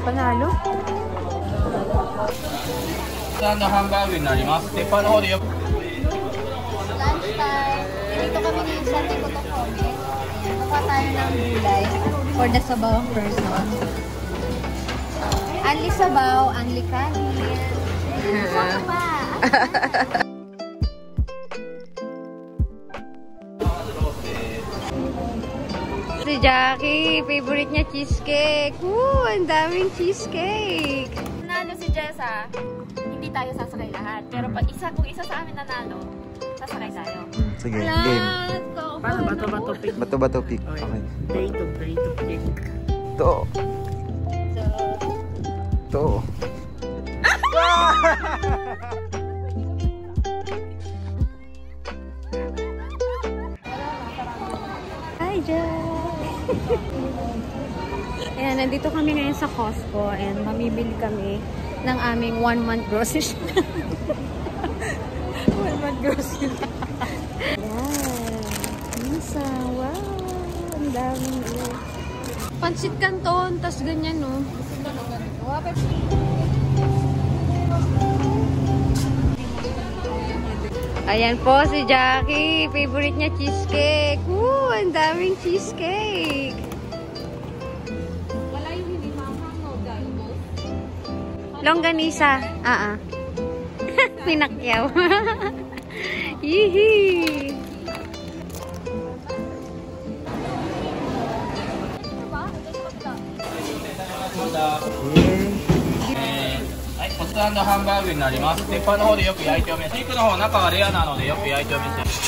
Panalo? ハンバーグになります。鉄板の方でよく。Lunch time. Dito kami ni Santi Cotocome. Kuha tayo ng gulay for the sabawang person. Anli sabaw, anli kanin. Saan pa? Si Jackie, favorite niya cheesecake. Ang daming cheesecake. Nanalo si Jessa, hindi tayo sasakay lahat. Pero kung isa sa amin nanalo, sasakay tayo. Sige, game. Paano bato-bato pick? Bato-bato pick. Okay. Play-to pick. To. To. Hi, Jack! Ayan, nandito kami ngayon sa Costco and mamibili kami ng aming 1-month groceries. 1-month groceries. Ayan. Misa. Wow! Ang daming pansit canton, tas ganyan, no? Ayan po si Jackie. Favorite niya cheesecake. Ang daming cheesecake. Wala yung hindi mamang galbo. Longganisa. Pinakyaw. Yee!はい、コツ&ハンバーグになります。鉄板の方でよく焼いてお召し。肉の方中はレアなのでよく焼いてお召し。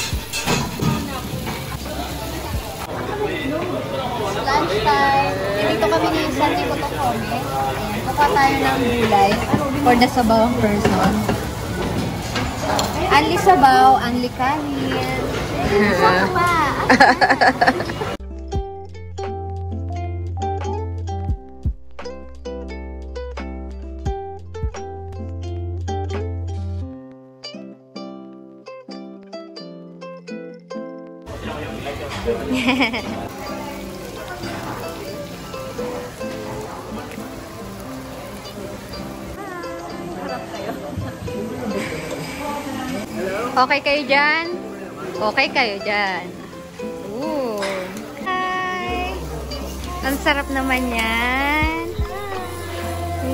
Lunch time. Dito kami ni Santi Cotocome. Kuha tayo ng gulay for the sabawang person. Anli sabaw, anli kanin. Saan pa? Okay kayo dyan? Okay kayo dyan. Ooh. Hi! Ang sarap naman yan.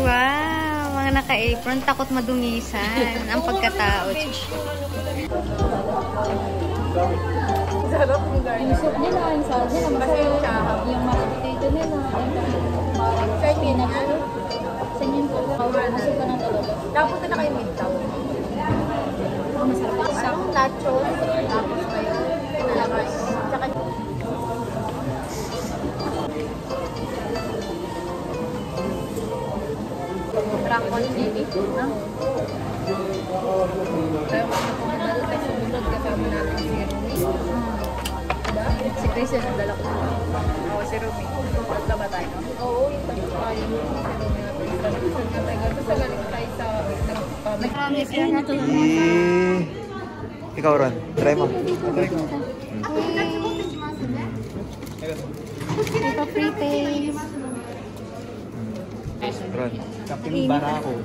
Wow! Mga naka-apron. Takot madungisan ang pagkatao. Sarap yung garlic. Yung soup nila, yung salad nila, masarap. Yung mashed potato nila. Kahit pinag-ano. Saan yun po? Masarap ka ng talaga. Dapat na kayo midtown. Masarap. Isang nachos. Tapos kayo. Pinalakas. Tsaka Brackon TV. Kaya makapagdala tayo sa bulog kasama natin si Rumi. Si Christian ang dala ko. Oo, si Rumi. Tatla ba tayo? Oo, yung tatla tayo. Si Rumi natin. Basta galing tayo sa nag-promise ka natin. Ikaw, Ron. Try mo. Try ko. Ito free taste. Ron. Kaping barako.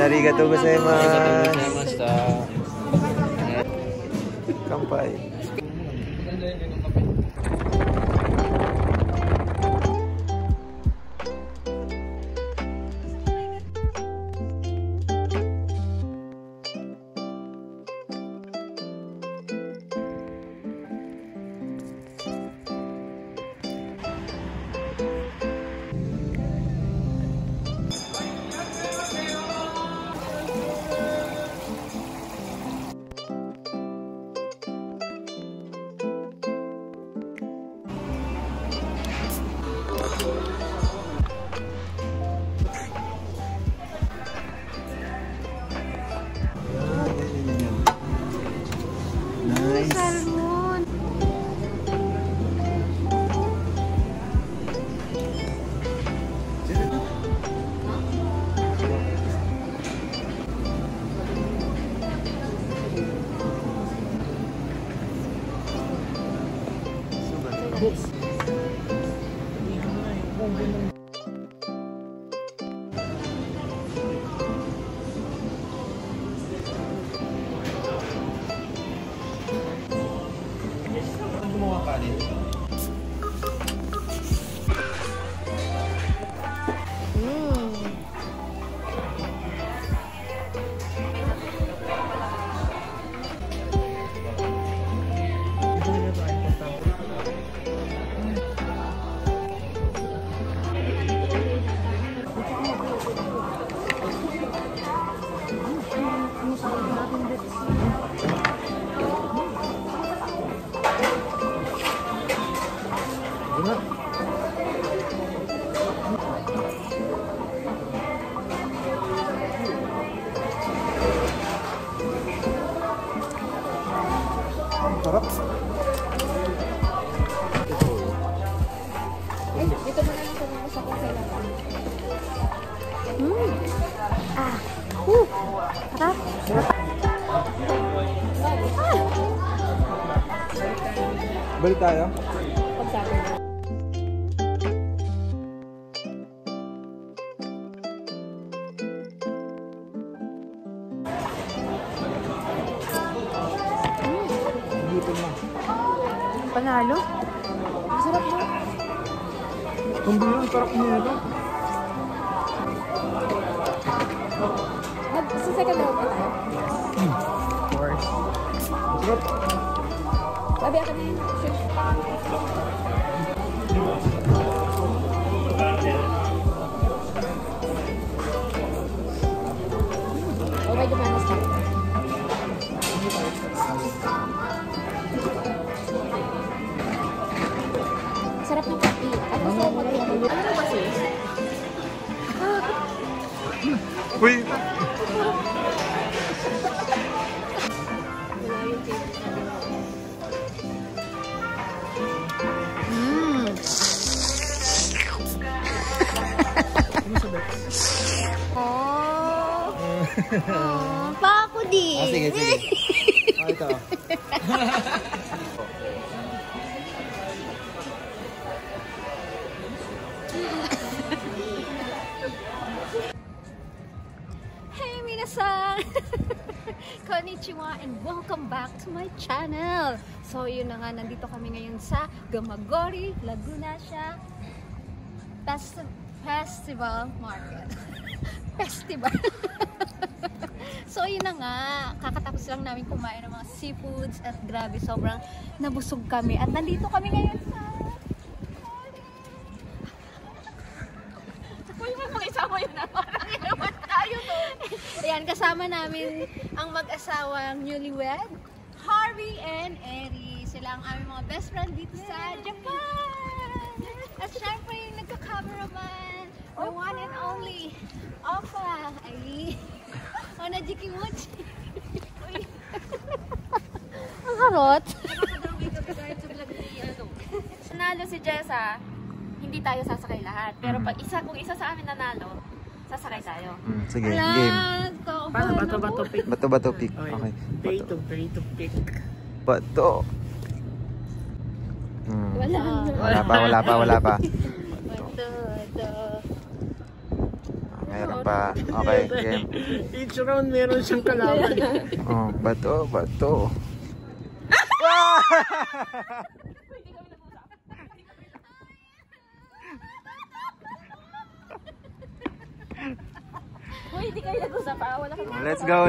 Arigatou gozaimasu. Basta. Kampai. Sarap. Ay, dito mo na lang tumama sa kung kailangan. Ah. Sarap. Balik tayo. Pag sa akin. Gutom na. Panalo. Masarap mo. Hindi yung sarap niya ito. Sa second row pa tayo. Sarap. Sabi ako na yun. Sure. Okay, dumanas ka. Sarap ng kape. At gusto ko mag-iwan. Ano ba sis? Uy! Wala yung favorite na ginawa. Pa ako din. Ah, sige, sige. Ah, ito. Hey, minasan! Konnichiwa and welcome back to my channel. So, yun na nga, nandito kami ngayon sa Gamagori, Laguna siya. Festival Market. Festival. So, yun na nga, kakatapos lang namin kumain ng mga seafoods at grabe, sobrang nabusog kami. At nandito kami ngayon sa... Mag-isama yun na, parang inaman tayo to. Ayan, kasama namin ang mag-asawang newlywed, Harvey and Eri. Sila ang aming mga best friend dito sa Japan. At syempre yung nagka-cameraman, the one and only, Opa. Ay, Onajikimuchi. Ang harot. Nanalo si Jessa, hindi tayo sasakay lahat. Pero pag kung isa sa amin nanalo, sasakay tayo. Sige, game. Paano Bato pick. Bato pick. Okay. Pay to pick. Bato. Wala. Wala pa. Ito. Meron pa. Okay, game. Each round meron siyang kalaban. Oh, bato. Uy, hindi kayo nag-usap pa. Wala kang Let's go.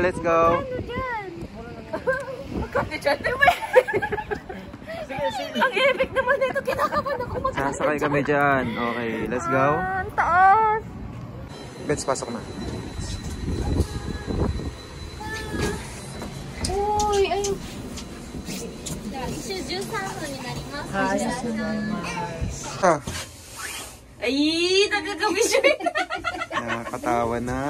Ang epic naman nito. Kinakapan ako mag- Sasakay kami dyan. Okay, let's go. Ang taas. Bets, pasok na. Uy, ay. Ah, Ay, nagagawin siya. nakakatawa na.